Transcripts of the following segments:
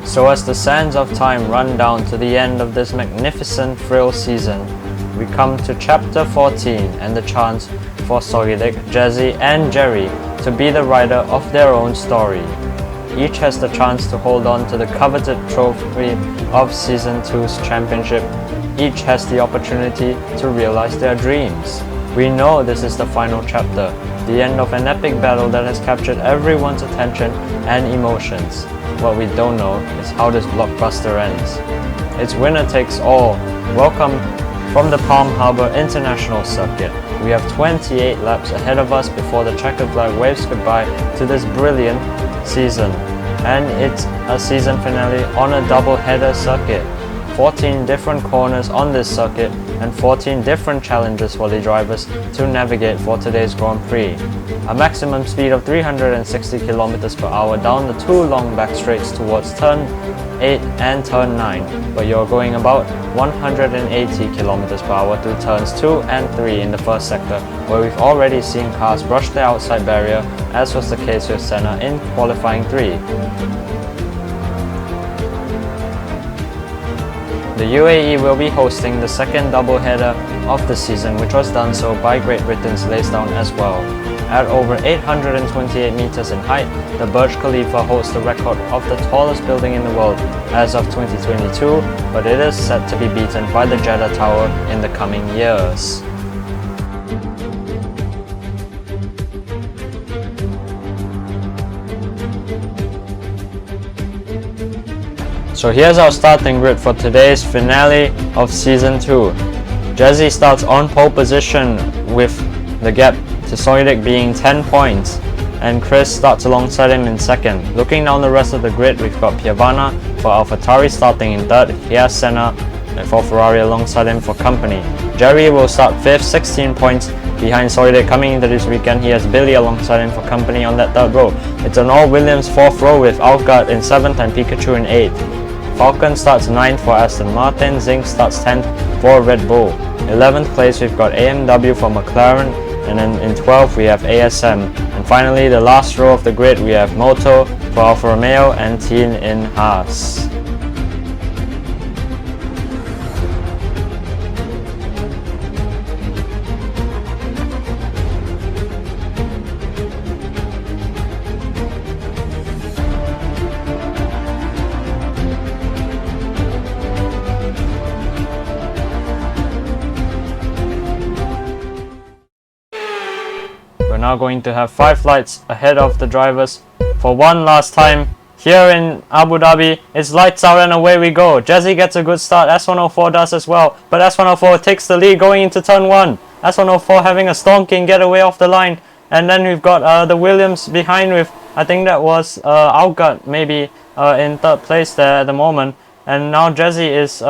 So as the sands of time run down to the end of this magnificent thrill season, we come to chapter 14 and the chance for Solidek, Jazzy and Jerry to be the writer of their own story. Each has the chance to hold on to the coveted trophy of Season 2's championship. Each has the opportunity to realize their dreams. We know this is the final chapter, the end of an epic battle that has captured everyone's attention and emotions. What we don't know is how this blockbuster ends. It's winner takes all. Welcome from the Palm Harbor International Circuit. We have 28 laps ahead of us before the checkered flag waves goodbye to this brilliant season. And it's a season finale on a double-header circuit. 14 different corners on this circuit and 14 different challenges for the drivers to navigate for today's Grand Prix. A maximum speed of 360 km per hour down the two long back straights towards turn 8 and turn 9, but you're going about 180 km per hour through turns 2 and 3 in the first sector, where we've already seen cars brush the outside barrier, as was the case with Senna in qualifying 3. The UAE will be hosting the second doubleheader of the season, which was done so by Great Britain's Lansdowne as well. At over 828 meters in height, the Burj Khalifa holds the record of the tallest building in the world as of 2022, but it is set to be beaten by the Jeddah Tower in the coming years. So here's our starting grid for today's finale of Season 2. Jazzy starts on pole position with the gap to Solidek being 10 points, and Chris starts alongside him in second. Looking down the rest of the grid, we've got Piavana for AlphaTauri starting in third. Here's Senna for Ferrari alongside him for company. Jerry will start 5th, 16 points behind Solidek. Coming into this weekend, he has Billy alongside him for company on that third row. It's an all-Williams 4th row with Algard in 7th and Pikachu in 8th. Falcon starts 9th for Aston Martin, Zink starts 10th for Red Bull. 11th place we've got AMW for McLaren, and then in 12th we have ASM. And finally the last row of the grid we have Moto for Alfa Romeo and Teen in Haas. We're now going to have 5 lights ahead of the drivers for one last time here in Abu Dhabi. It's lights out and away we go. Jazzy gets a good start, S104 does as well, but S104 takes the lead going into turn 1. S104 having a stonking getaway off the line, and then we've got the Williams behind with, I think that was Algard maybe in third place there at the moment, and now Jazzy is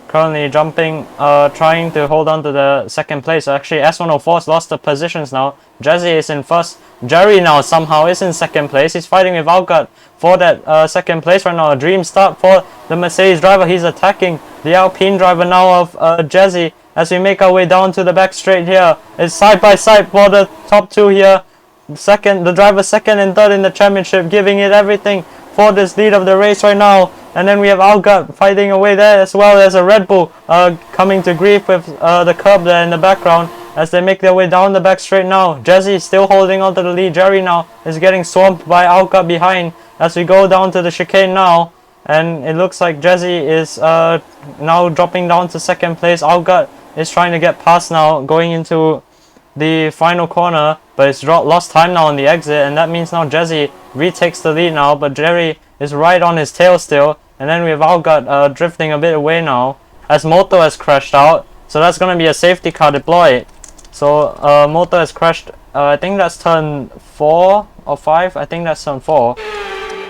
currently jumping, trying to hold on to the second place. Actually S104's lost the positions now. Jazzy is in first. Jerry now somehow is in second place. He's fighting with Algard for that second place right now. A dream start for the Mercedes driver. He's attacking the Alpine driver now of Jazzy as we make our way down to the back straight here. It's side by side for the top two here. The driver second and third in the championship, giving it everything for this lead of the race right now. And then we have Algard fighting away there, as well as a Red Bull coming to grief with the curb there in the background as they make their way down the back straight now. Jazzy still holding on to the lead. Jerry now is getting swamped by Algard behind as we go down to the chicane now. And it looks like Jazzy is now dropping down to second place. Algard is trying to get past now, going into the final corner, but it's lost time now on the exit, and that means now Jazzy retakes the lead now, but Jerry is right on his tail still. And then we have Algard drifting a bit away now as Moto has crashed out, so that's going to be a safety car deployed. So Moto has crashed, I think that's turn 4 or 5, I think that's turn 4.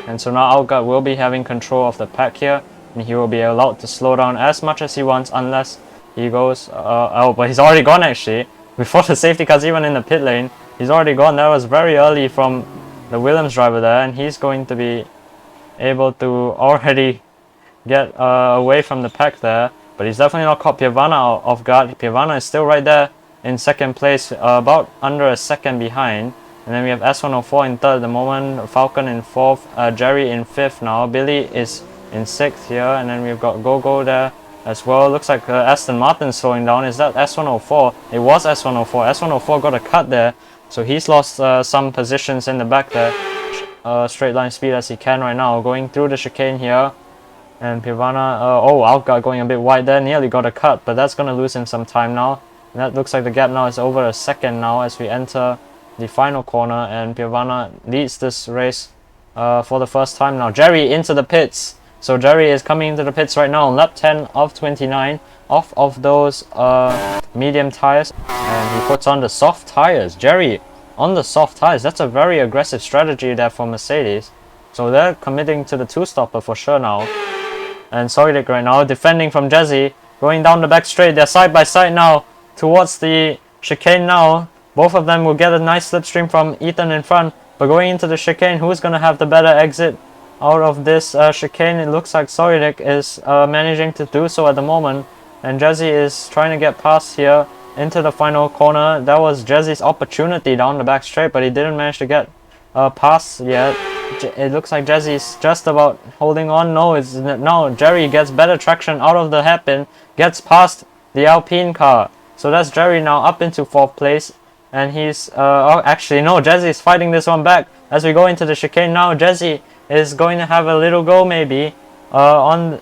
And so now Algard will be having control of the pack here, and he will be allowed to slow down as much as he wants unless he goes, oh, but he's already gone actually. Before the safety car's even in the pit lane, he's already gone. That was very early from the Williams driver there, and he's going to be able to already get away from the pack there, but he's definitely not caught Piavana off guard. Piavana is still right there in second place, about under a second behind, And then we have S104 in third at the moment, Falcon in fourth, Jerry in fifth now, Billy is in sixth here, and then we've got Gogo there as well. Looks like Aston Martin slowing down. Is that S104? It was S104. S104 got a cut there, so he's lost some positions in the back there. Straight line speed as he can right now, going through the chicane here. And Pirvana, Alka going a bit wide there, nearly got a cut, but that's going to lose him some time now. And that looks like the gap now is over a second now as we enter the final corner, and Pirvana leads this race for the first time now. Jerry into the pits. So Jerry is coming into the pits right now on lap 10 of 29, off of those medium tires, and he puts on the soft tires. Jerry on the soft tires. That's a very aggressive strategy there for Mercedes. So they're committing to the two-stopper for sure now. And Soilik right now defending from Jesse, going down the back straight. They're side by side now towards the chicane now. Both of them will get a nice slipstream from Ethan in front, but going into the chicane, who's going to have the better exit out of this chicane? It looks like Soilik is managing to do so at the moment, and Jesse is trying to get past here into the final corner. That was Jesse's opportunity down the back straight, but he didn't manage to get past yet. It looks like Jesse's just about holding on. No, Jerry gets better traction out of the hairpin, gets past the Alpine car. So that's Jerry now up into fourth place, and he's actually no, Jesse's fighting this one back as we go into the chicane now. Jesse is going to have a little go maybe on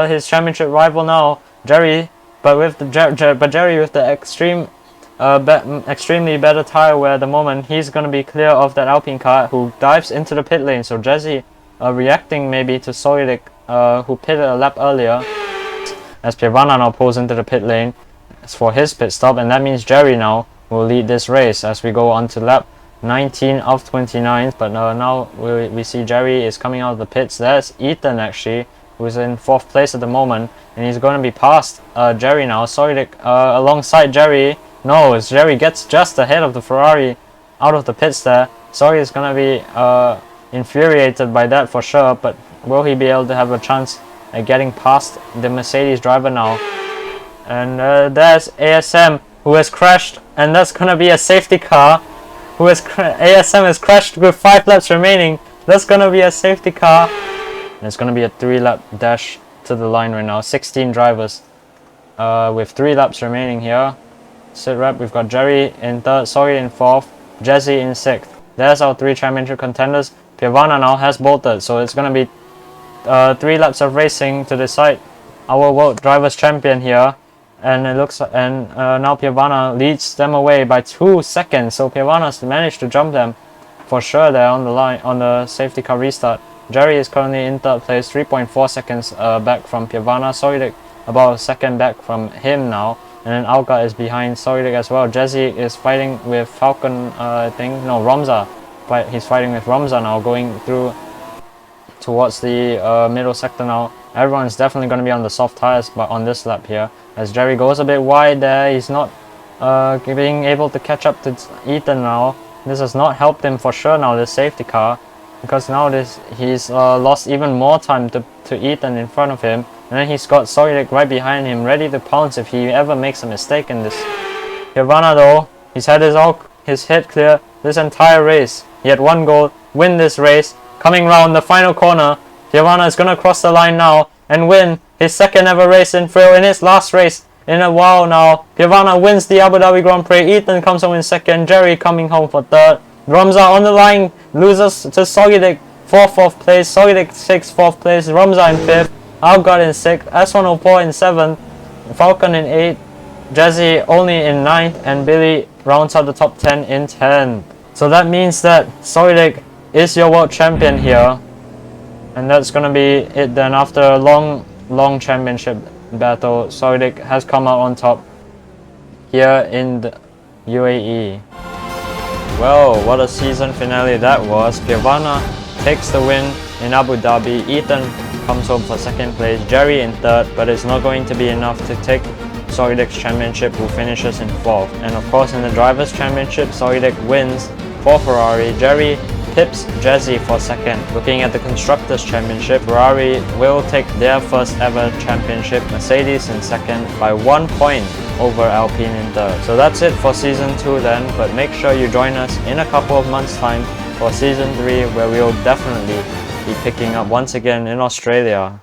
his championship rival now, Jerry, but with the Jerry with the extremely better tire wear at the moment. He's going to be clear of that Alpine car, who dives into the pit lane. So Jesse reacting maybe to Soilik, who pitted a lap earlier, as Pirvana now pulls into the pit lane for his pit stop, and that means Jerry now will lead this race as we go on to lap 19 of 29. But now we see Jerry is coming out of the pits. There's Ethan actually, who's in fourth place at the moment, and he's going to be past Jerry now. Soilik alongside Jerry. No, Jerry gets just ahead of the Ferrari out of the pits there. Sorry, is going to be infuriated by that for sure, but will he be able to have a chance at getting past the Mercedes driver now? And there's ASM, who has crashed, and that's going to be a safety car. ASM has crashed with 5 laps remaining. That's going to be a safety car. And it's going to be a 3-lap dash to the line right now. 16 drivers with 3 laps remaining here. Sit rep, we've got Jerry in third, Sawyer in fourth, Jesse in sixth. There's our 3 championship contenders. Pirvana now has bolted, so it's going to be 3 laps of racing to decide our World Drivers' Champion here. And it looks, and now Pirvana leads them away by 2 seconds. So Pirvana's managed to jump them for sure there on the line on the safety car restart. Jerry is currently in third place, 3.4 seconds back from Pirvana. Soilik about a second back from him now. And then Alka is behind Soilik as well. Jesse is fighting with Falcon, I think. No, Ramza. He's fighting with Ramza now, going through towards the middle sector now. Everyone's definitely going to be on the soft tires, but on this lap here, as Jerry goes a bit wide there, he's not being able to catch up to Ethan now. This has not helped him for sure now, this safety car, because now he's lost even more time to Ethan in front of him. And then he's got Soilik right behind him, ready to pounce if he ever makes a mistake in this. Pirvana though, he's had his head clear this entire race. He had one goal, win this race. Coming round the final corner, Pirvana is going to cross the line now and win his second ever race in Frill, in his last race in a while now. Pirvana wins the Abu Dhabi Grand Prix. Ethan comes home in second, Jerry coming home for third. Ramza on the line, loses to Soilik for fourth place. Soilik takes fourth place, Ramza in fifth. Algard in 6th, S104 in 7th, Falcon in 8th, Jesse only in 9th, and Billy rounds out the top 10 in 10th. So that means that Soilik is your world champion here. And that's going to be it then. After a long championship battle, Soilik has come out on top here in the UAE. Well, what a season finale that was. Pirvana takes the win in Abu Dhabi. Ethan comes home for second place, Jerry in third, but it's not going to be enough to take Soilik's championship, who finishes in fourth. And of course in the Drivers' Championship, Soilik wins for Ferrari. Jerry pips Jesse for second. Looking at the Constructors' Championship, Ferrari will take their first ever championship, Mercedes in second by 1 point. over Alpine in third. So that's it for season 2 then, but make sure you join us in a couple of months time for season 3, where we'll definitely be picking up once again in Australia.